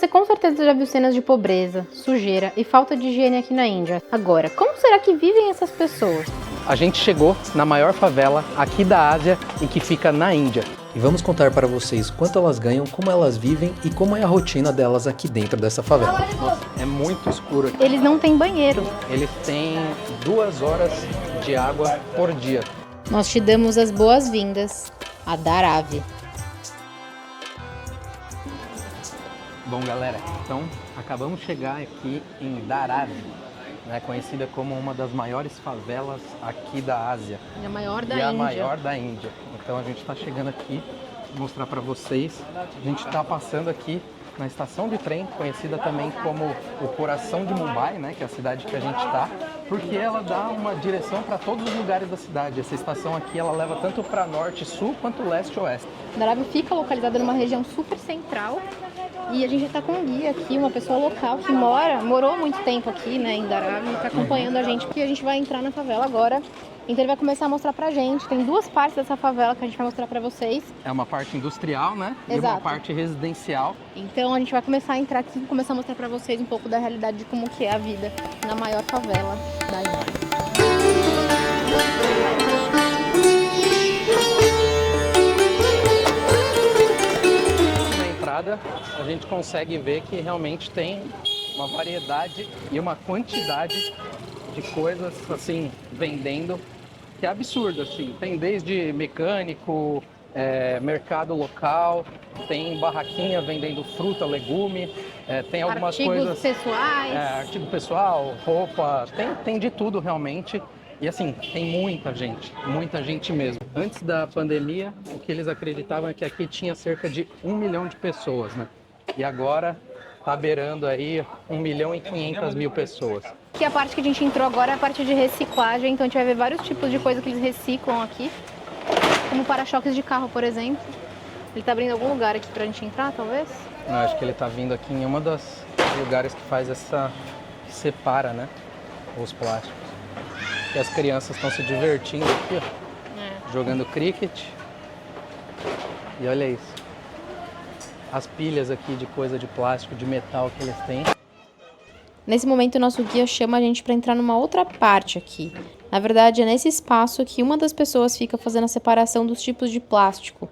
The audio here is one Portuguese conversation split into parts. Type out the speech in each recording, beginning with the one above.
Você com certeza já viu cenas de pobreza, sujeira e falta de higiene aqui na Índia. Agora, como será que vivem essas pessoas? A gente chegou na maior favela aqui da Ásia e que fica na Índia. E vamos contar para vocês quanto elas ganham, como elas vivem e como é a rotina delas aqui dentro dessa favela. Nossa, é muito escuro aqui. Eles não têm banheiro. Eles têm 2 horas de água por dia. Nós te damos as boas-vindas a Dharavi. Bom, galera, então acabamos de chegar aqui em Dharavi, né, conhecida como uma das maiores favelas aqui da Ásia. É a maior da e Índia. a maior da Índia. Então a gente está chegando aqui, vou mostrar para vocês. A gente está passando aqui na estação de trem, conhecida também como o coração de Mumbai, né, que é a cidade que a gente está, porque ela dá uma direção para todos os lugares da cidade. Essa estação aqui, ela leva tanto para norte e sul, quanto leste e oeste. Dharavi fica localizada numa região super central e a gente está com um guia aqui, uma pessoa local que morou muito tempo aqui, né, em Dharavi, está acompanhando a gente, porque a gente vai entrar na favela agora. Então ele vai começar a mostrar pra gente. Tem 2 partes dessa favela que a gente vai mostrar pra vocês. É uma parte industrial, né? Exato. E uma parte residencial. Então a gente vai começar a entrar aqui e começar a mostrar pra vocês um pouco da realidade de como que é a vida na maior favela da Índia. Na entrada a gente consegue ver que realmente tem uma variedade e uma quantidade de coisas assim vendendo que é absurdo, assim. Tem desde mecânico, mercado local, tem barraquinha vendendo fruta, legume, tem algumas coisas... Artigos pessoais. Artigo pessoal, roupa, tem de tudo realmente. E assim, tem muita gente mesmo. Antes da pandemia, o que eles acreditavam é que aqui tinha cerca de 1 milhão de pessoas, né? E agora tá beirando aí 1.500.000 pessoas. Que a parte que a gente entrou agora é a parte de reciclagem, então a gente vai ver vários tipos de coisa que eles reciclam aqui, como para-choques de carro, por exemplo. Ele tá abrindo algum lugar aqui pra gente entrar, talvez? Eu acho que ele tá vindo aqui em uma das lugares que faz que separa, né, os plásticos. E as crianças estão se divertindo aqui, ó, jogando cricket. E olha isso. As pilhas aqui de coisa de plástico, de metal que eles têm. Nesse momento, o nosso guia chama a gente para entrar numa outra parte aqui. Na verdade, é nesse espaço que uma das pessoas fica fazendo a separação dos tipos de plástico.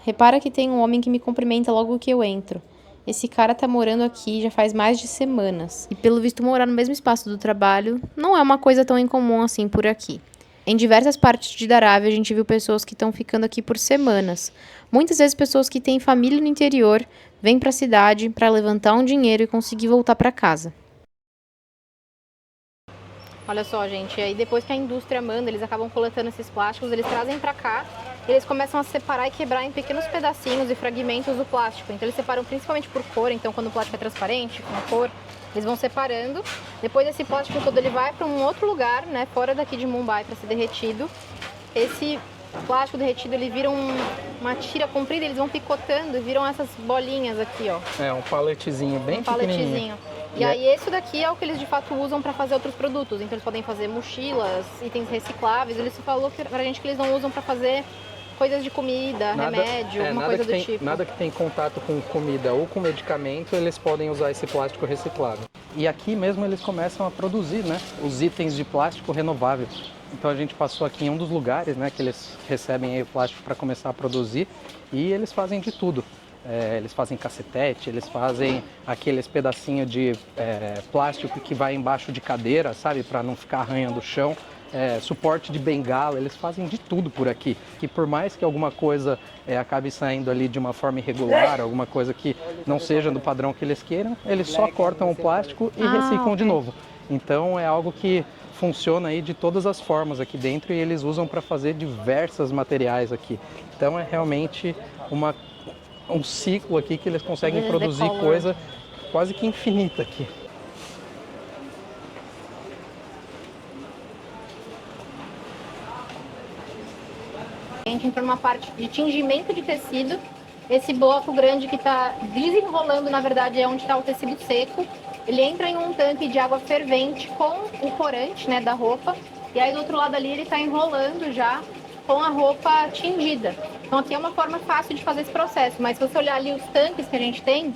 Repara que tem um homem que me cumprimenta logo que eu entro. Esse cara tá morando aqui já faz mais de semanas. E pelo visto, morar no mesmo espaço do trabalho não é uma coisa tão incomum assim por aqui. Em diversas partes de Dharavi, a gente viu pessoas que estão ficando aqui por semanas. Muitas vezes pessoas que têm família no interior vêm para a cidade para levantar um dinheiro e conseguir voltar para casa. Olha só, gente, aí depois que a indústria manda, eles acabam coletando esses plásticos, eles trazem para cá, eles começam a separar e quebrar em pequenos pedacinhos e fragmentos do plástico. Então eles separam principalmente por cor, então quando o plástico é transparente, com cor, eles vão separando. Depois esse plástico todo ele vai para um outro lugar, né, fora daqui de Mumbai, para ser derretido. Esse plástico derretido, ele vira uma tira comprida, eles vão picotando e viram essas bolinhas aqui, ó. É, um paletezinho bem pequenininho. E aí esse daqui é o que eles de fato usam para fazer outros produtos. Então eles podem fazer mochilas, itens recicláveis. Eles falou pra gente que eles não usam para fazer coisas de comida, remédio, alguma coisa do tipo. Nada que tem contato com comida ou com medicamento, eles podem usar esse plástico reciclável. E aqui mesmo eles começam a produzir, né, os itens de plástico renovável. Então a gente passou aqui em um dos lugares, né, que eles recebem aí o plástico para começar a produzir, e eles fazem de tudo. Eles fazem cacetete, eles fazem aqueles pedacinhos de plástico que vai embaixo de cadeira, sabe, para não ficar arranhando o chão. Suporte de bengala, eles fazem de tudo por aqui. Que por mais que alguma coisa acabe saindo ali de uma forma irregular, alguma coisa que não seja do padrão que eles queiram, eles só cortam o plástico e reciclam de novo. Então é algo que funciona aí de todas as formas aqui dentro e eles usam para fazer diversos materiais aqui. Então é realmente um ciclo aqui que eles conseguem produzir coisa quase que infinita aqui. A gente entrou numa parte de tingimento de tecido. Esse bloco grande que está desenrolando, na verdade, é onde está o tecido seco. Ele entra em um tanque de água fervente com o corante, né, da roupa. E aí do outro lado ali ele está enrolando já com a roupa tingida. Então aqui é uma forma fácil de fazer esse processo. Mas se você olhar ali os tanques que a gente tem,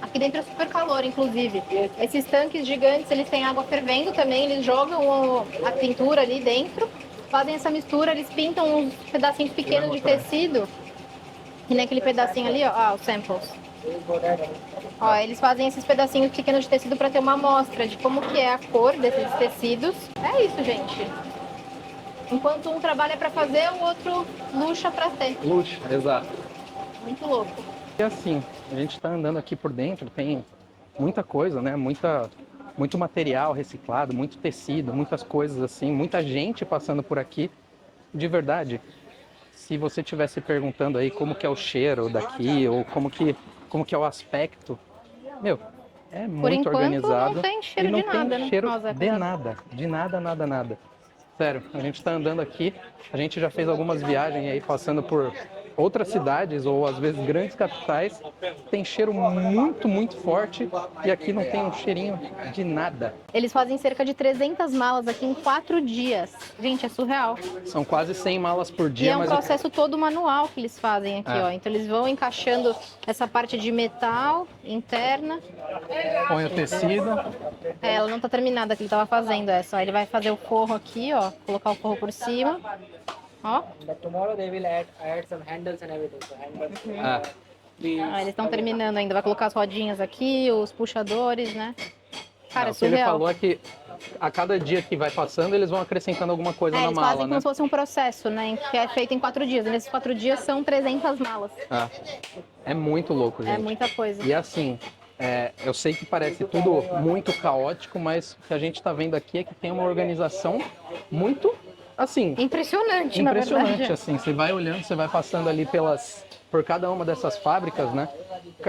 Aqui dentro é super calor, inclusive. Esses tanques gigantes, eles têm água fervendo também, eles jogam a pintura ali dentro, fazem essa mistura, eles pintam uns pedacinhos pequenos de tecido, e naquele pedacinho ali, ó, os samples. Ó, eles fazem esses pedacinhos pequenos de tecido para ter uma amostra de como que é a cor desses tecidos. É isso, gente. Enquanto um trabalha para fazer, o outro luxa para ter. Luxo, exato. Muito louco. E assim, a gente está andando aqui por dentro, tem muita coisa, né? Muito material reciclado, muito tecido, muitas coisas assim, muita gente passando por aqui. De verdade, se você estivesse perguntando aí como que é o cheiro daqui, ou como que é o aspecto, meu, é Por muito enquanto, organizado. não tem cheiro e não de tem nada, né? cheiro Nossa, de nada, de nada, nada, nada. Sério, a gente está andando aqui, a gente já fez algumas viagens aí passando por outras cidades ou às vezes grandes capitais, tem cheiro muito, muito forte e aqui não tem um cheirinho de nada. Eles fazem cerca de 300 malas aqui em 4 dias. Gente, é surreal. São quase 100 malas por E dia, é um mas processo todo manual que eles fazem aqui, É. ó. Então eles vão encaixando essa parte de metal interna. põe o tecido. Ela não tá terminada, que ele tava fazendo essa. Ó, ele vai fazer o forro aqui, ó. Colocar o forro por cima. Ó. But tomorrow they will add some handles and everything. So handles. Ah, Ah, eles estão terminando ainda. Vai colocar as rodinhas aqui, os puxadores, né? Cara, é o que ele surreal. falou é que a cada dia que vai passando, eles vão acrescentando alguma coisa na Eles mala, fazem né? como se fosse um processo, né? Que é feito em 4 dias. E nesses 4 dias são 300 malas. Ah, é muito louco, gente. É muita coisa. E assim, eu sei que parece tudo muito caótico, mas o que a gente está vendo aqui é que tem uma organização muito, assim, Impressionante, na impressionante. verdade. Assim, você vai olhando, você vai passando ali por cada uma dessas fábricas, né?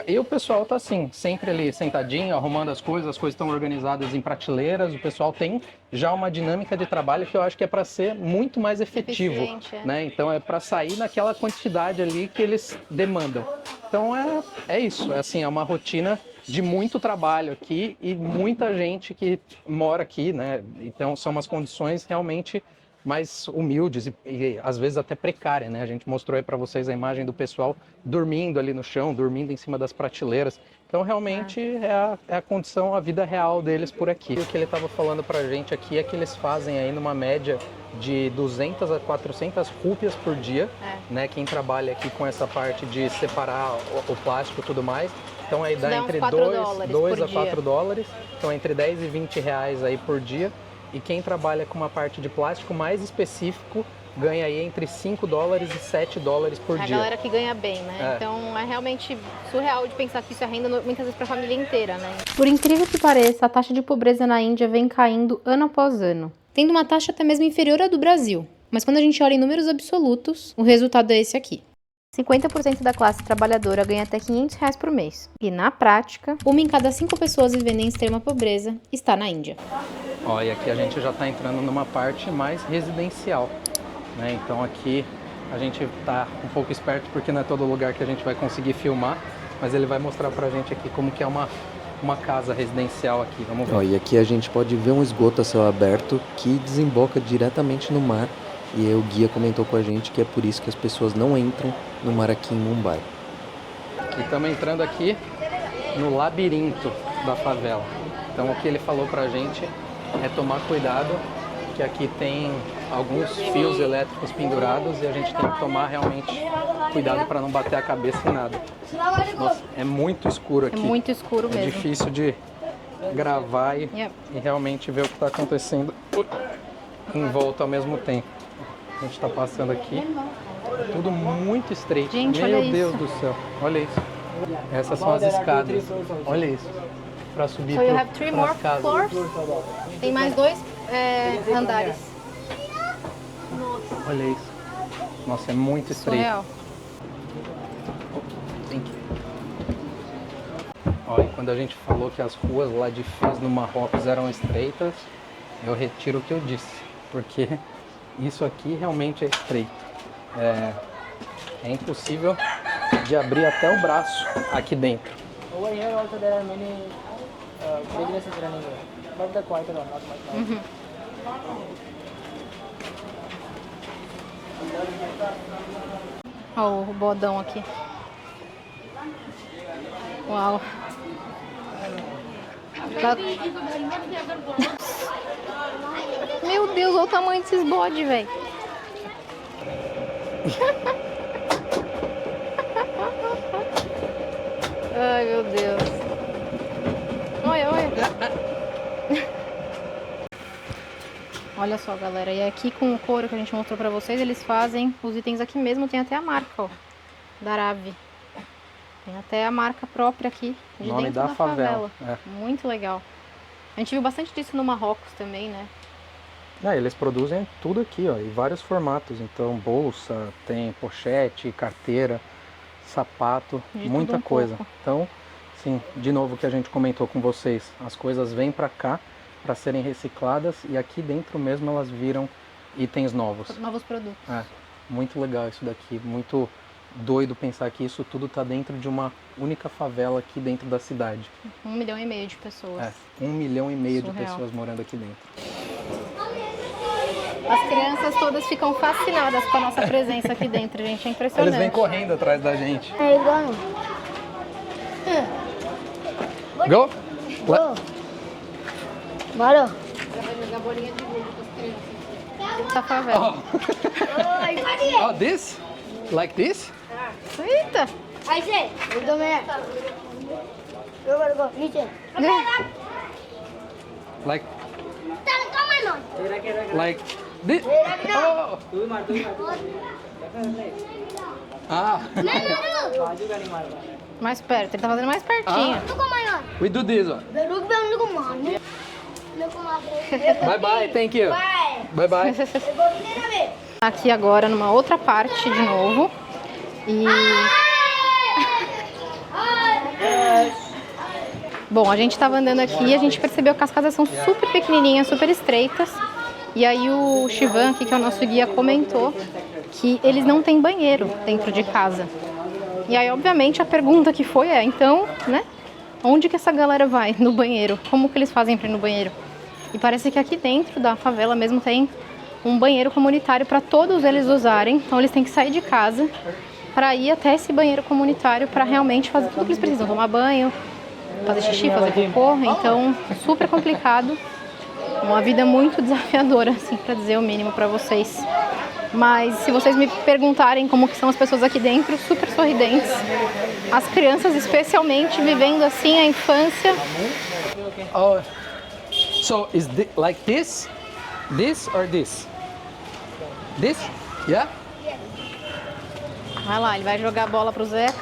E o pessoal tá assim, sempre ali sentadinho, arrumando as coisas estão organizadas em prateleiras, o pessoal tem já uma dinâmica de trabalho que eu acho que é para ser muito mais efetivo, Eficiente, é. né? Então é para sair naquela quantidade ali que eles demandam. Então é isso, é assim, é uma rotina de muito trabalho aqui e muita gente que mora aqui, né? Então são umas condições realmente mais humildes e às vezes até precárias, né? A gente mostrou aí para vocês a imagem do pessoal dormindo ali no chão, dormindo em cima das prateleiras. Então realmente é a condição, a vida real deles por aqui. O que ele estava falando para a gente aqui é que eles fazem aí numa média de 200 a 400 rúpias por dia, né? Quem trabalha aqui com essa parte de separar o plástico e tudo mais. Então aí dá dá uns entre 4 dólares 2 por a 4 dia. dólares, então entre 10 e 20 reais aí por dia. E quem trabalha com uma parte de plástico mais específico ganha aí entre 5 dólares e 7 dólares por A dia. galera que ganha bem, né? É. Então é realmente surreal de pensar que isso é renda muitas vezes para a família inteira, né? Por incrível que pareça, a taxa de pobreza na Índia vem caindo ano após ano, tendo uma taxa até mesmo inferior à do Brasil. Mas quando a gente olha em números absolutos, o resultado é esse aqui. 50% da classe trabalhadora ganha até R$500 por mês. E na prática, 1 em cada 5 pessoas vivendo em extrema pobreza está na Índia. Ó, e aqui a gente já está entrando numa parte mais residencial, né? Então aqui a gente está um pouco esperto porque não é todo lugar que a gente vai conseguir filmar, mas ele vai mostrar pra gente aqui como que é uma casa residencial aqui. Vamos ver. Ó, e aqui a gente pode ver um esgoto a céu aberto que desemboca diretamente no mar. E aí o guia comentou com a gente que é por isso que as pessoas não entram no mar aqui em Mumbai. E estamos entrando aqui no labirinto da favela. Então o que ele falou pra gente é tomar cuidado, que aqui tem alguns fios elétricos pendurados e a gente tem que tomar realmente cuidado para não bater a cabeça em nada. Nossa, é muito escuro aqui. É muito escuro É mesmo. difícil de gravar e Yep. realmente ver o que está acontecendo em volta ao mesmo tempo. A gente está passando aqui, tudo muito estreito. Gente, Meu olha Deus isso. do céu, olha isso. Essas são as escadas. Olha isso. Para subir So you have 3 more pras casas. floors? Tem mais 2 andares. Olha isso. Nossa, é muito estreito. Surreal. Tem que... Ó, e quando a gente falou que as ruas lá de Fez no Marrocos eram estreitas, eu retiro o que eu disse, porque isso aqui realmente é estreito. É impossível de abrir até o braço aqui dentro. Over here also there are many businesses running here, but the quieter one, not much noise. Ó o bodão aqui. Uau. Meu Deus, olha o tamanho desses bodes, velho. Ai, meu Deus. Olha, olha. Olha só, galera. E aqui com o couro que a gente mostrou pra vocês, eles fazem os itens aqui mesmo. Tem até a marca, ó, da Arave. Tem até a marca própria aqui, de Nome dentro da da favela. favela. Muito legal. A gente viu bastante disso no Marrocos também, né? Eles produzem tudo aqui, ó, em vários formatos. Então, bolsa, tem pochete, carteira, sapato, De muita tudo um coisa. pouco. Então, sim, de novo o que a gente comentou com vocês, as coisas vêm pra cá para serem recicladas e aqui dentro mesmo elas viram itens novos. Novos produtos. Muito legal isso daqui, muito doido pensar que isso tudo tá dentro de uma única favela aqui dentro da cidade. 1,5 milhão de pessoas. 1,5 milhão de Surreal. pessoas morando aqui dentro. As crianças todas ficam fascinadas com a nossa presença aqui dentro, gente. É impressionante. Eles vêm correndo atrás da gente. É igual. Go! Bora. Da favela. Oh, this? Like this? Eita! Aí, Zé. Eu também. Eu vou go. Niche. Like Calma, não. Like this? Oh! Ah! Mais perto, ele tá fazendo mais pertinho. Tu com maior. We do this one. Rugo bem com mano. Bye bye, thank you. Bye bye. Aqui agora numa outra parte de novo. E bom, a gente tava andando aqui e a gente percebeu que as casas são super pequenininhas, super estreitas. E aí o Shivan, aqui, que é o nosso guia, comentou que eles não têm banheiro dentro de casa. E aí, obviamente, a pergunta que foi é, então, né? Onde que essa galera vai no banheiro? Como que eles fazem para ir no banheiro? E parece que aqui dentro da favela mesmo tem um banheiro comunitário para todos eles usarem. Então eles têm que sair de casa para ir até esse banheiro comunitário para realmente fazer tudo que eles precisam. Tomar banho, fazer xixi, fazer cocô. Então, super complicado. Uma vida muito desafiadora, assim, para dizer o mínimo para vocês. Mas se vocês me perguntarem como que são as pessoas aqui dentro, super sorridentes. As crianças especialmente vivendo assim a infância. Oh, so is like this? This or this? This? Yeah? Vai lá, ele vai jogar a bola pro Zeca.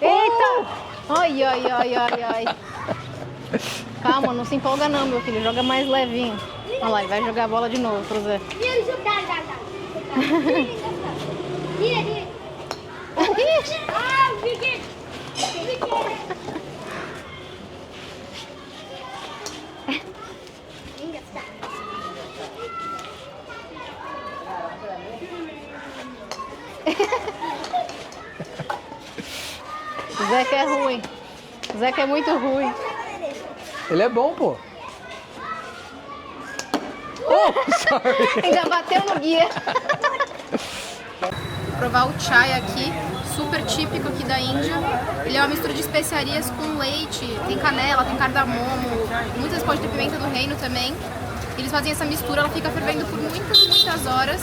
Eita! Ai, ai, ai, ai, ai. Calma, não se empolga não, meu filho. Joga mais levinho. Olha lá, ele vai jogar a bola de novo pro Zé. O Zeca é ruim. O Zeca é muito ruim. Ele é bom, pô. Oh, sorry. Ainda bateu no guia. Vou provar o chai aqui, super típico aqui da Índia. Ele é uma mistura de especiarias com leite, tem canela, tem cardamomo, muitas pode ter pimenta do reino também. Eles fazem essa mistura, ela fica fervendo por muitas horas.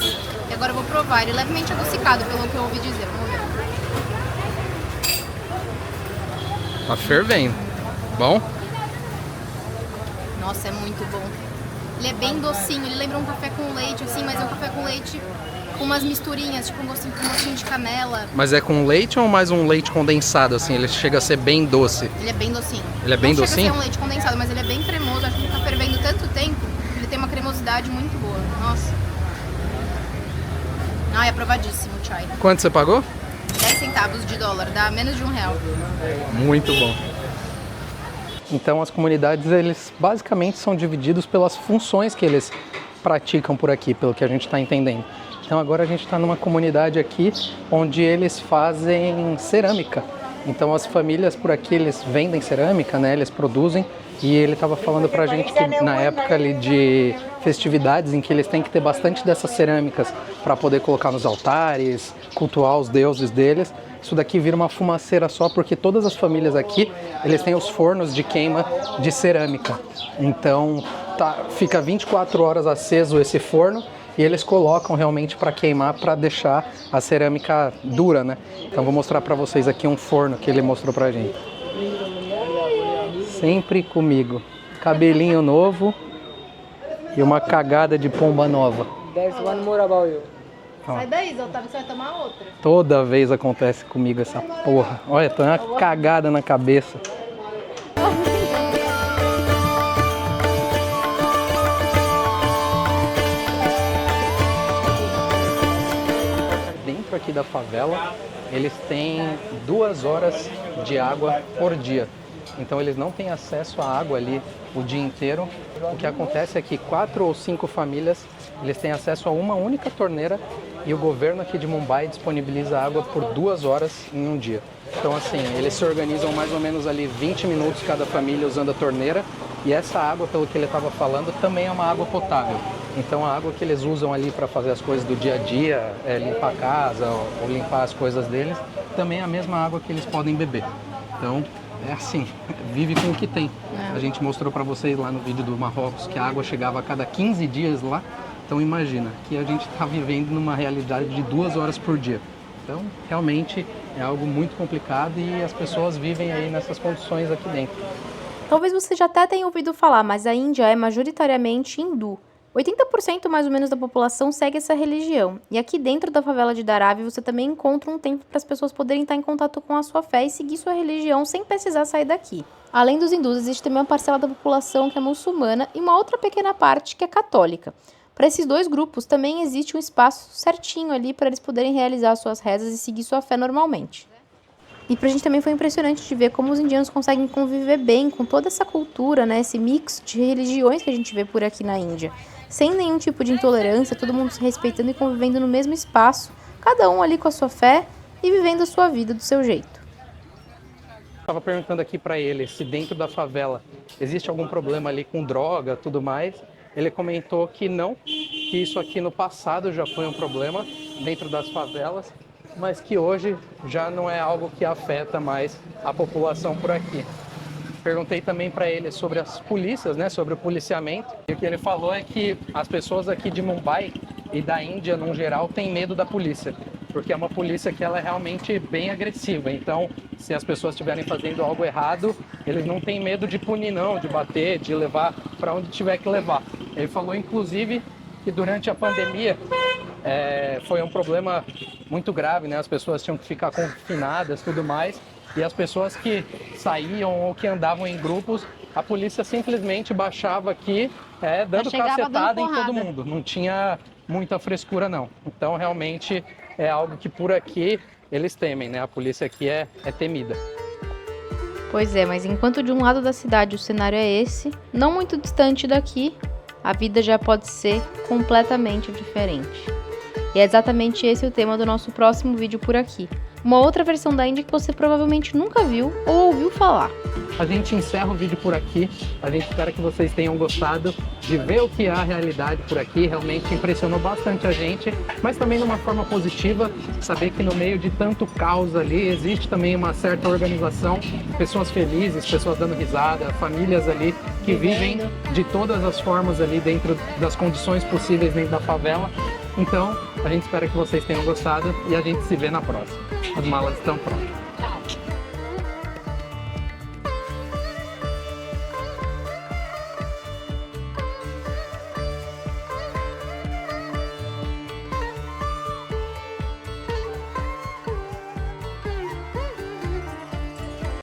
E agora eu vou provar, ele é levemente adocicado, pelo que eu ouvi dizer. Vamos ver. Tá fervendo. Bom? Nossa, é muito bom. Ele é bem docinho, ele lembra um café com leite, assim, mas é um café com leite com umas misturinhas, tipo um gostinho de canela. Mas é com leite ou mais um leite condensado, assim? Ele chega a ser bem doce? Ele é bem docinho. Ele é bem Não docinho? chega a ser um leite condensado, mas ele é bem cremoso. Acho que ele tá fervendo tanto tempo, ele tem uma cremosidade muito boa. Nossa. Ah, é aprovadíssimo o chai. Quanto você pagou? 10 centavos de dólar, dá menos de R$1. Muito bom. Então as comunidades, eles basicamente são divididos pelas funções que eles praticam por aqui, pelo que a gente está entendendo. Então agora a gente está numa comunidade aqui onde eles fazem cerâmica. Então as famílias por aqui, eles vendem cerâmica, né? Eles produzem. E ele estava falando pra gente que na época ali de festividades em que eles têm que ter bastante dessas cerâmicas para poder colocar nos altares, cultuar os deuses deles, isso daqui vira uma fumaceira só, porque todas as famílias aqui, eles têm os fornos de queima de cerâmica. Então, fica 24 horas aceso esse forno e eles colocam realmente para queimar, para deixar a cerâmica dura, né? Então, vou mostrar para vocês aqui um forno que ele mostrou pra gente. Sempre comigo. Cabelinho novo e uma cagada de pomba nova. There's one more about you. Sai daí, Otávio, você vai tomar outra. Toda vez acontece comigo essa porra. Olha, tá uma cagada na cabeça. Dentro aqui da favela, eles têm 2 horas de água por dia. Então eles não têm acesso à água ali o dia inteiro. O que acontece é que 4 ou 5 famílias, eles têm acesso a uma única torneira e o governo aqui de Mumbai disponibiliza água por 2 horas em um dia. Então assim, eles se organizam mais ou menos ali 20 minutos cada família usando a torneira e essa água, pelo que ele estava falando, também é uma água potável. Então a água que eles usam ali para fazer as coisas do dia a dia, limpar a casa ou limpar as coisas deles, também é a mesma água que eles podem beber. Então é assim, vive com o que tem. A gente mostrou para vocês lá no vídeo do Marrocos que a água chegava a cada 15 dias lá. Então imagina que a gente está vivendo numa realidade de 2 horas por dia. Então realmente é algo muito complicado e as pessoas vivem aí nessas condições aqui dentro. Talvez você já até tenha ouvido falar, mas a Índia é majoritariamente hindu. 80% mais ou menos da população segue essa religião. E aqui dentro da favela de Dharavi você também encontra um tempo para as pessoas poderem estar em contato com a sua fé e seguir sua religião sem precisar sair daqui. Além dos hindus, existe também uma parcela da população que é muçulmana e uma outra pequena parte que é católica. Para esses dois grupos também existe um espaço certinho ali para eles poderem realizar suas rezas e seguir sua fé normalmente. E pra gente também foi impressionante de ver como os indianos conseguem conviver bem com toda essa cultura, né, esse mix de religiões que a gente vê por aqui na Índia. Sem nenhum tipo de intolerância, todo mundo se respeitando e convivendo no mesmo espaço, cada um ali com a sua fé e vivendo a sua vida do seu jeito. Estava perguntando aqui para ele se dentro da favela existe algum problema ali com droga, tudo mais. Ele comentou que não, que isso aqui no passado já foi um problema dentro das favelas, mas que hoje já não é algo que afeta mais a população por aqui. Perguntei também para ele sobre as polícias, né, sobre o policiamento. E o que ele falou é que as pessoas aqui de Mumbai e da Índia, no geral, têm medo da polícia. Porque é uma polícia que ela é realmente bem agressiva. Então, se as pessoas estiverem fazendo algo errado, eles não têm medo de punir não, de bater, de levar para onde tiver que levar. Ele falou, inclusive, que durante a pandemia foi um problema muito grave, né? As pessoas tinham que ficar confinadas e tudo mais. E as pessoas que saíam ou que andavam em grupos, a polícia simplesmente baixava aqui, dando cacetada em todo mundo. Não tinha muita frescura, não. Então, realmente, é algo que por aqui eles temem, né? A polícia aqui é temida. Pois é, mas enquanto de um lado da cidade o cenário é esse, não muito distante daqui, a vida já pode ser completamente diferente. E é exatamente esse o tema do nosso próximo vídeo por aqui. Uma outra versão da Índia que você provavelmente nunca viu ou ouviu falar. A gente encerra o vídeo por aqui. A gente espera que vocês tenham gostado de ver o que é a realidade por aqui. Realmente impressionou bastante a gente, mas também de uma forma positiva. Saber que no meio de tanto caos ali, existe também uma certa organização. Pessoas felizes, pessoas dando risada, famílias ali que vivem de todas as formas ali dentro das condições possíveis dentro da favela. Então, a gente espera que vocês tenham gostado e a gente se vê na próxima. As malas estão prontas.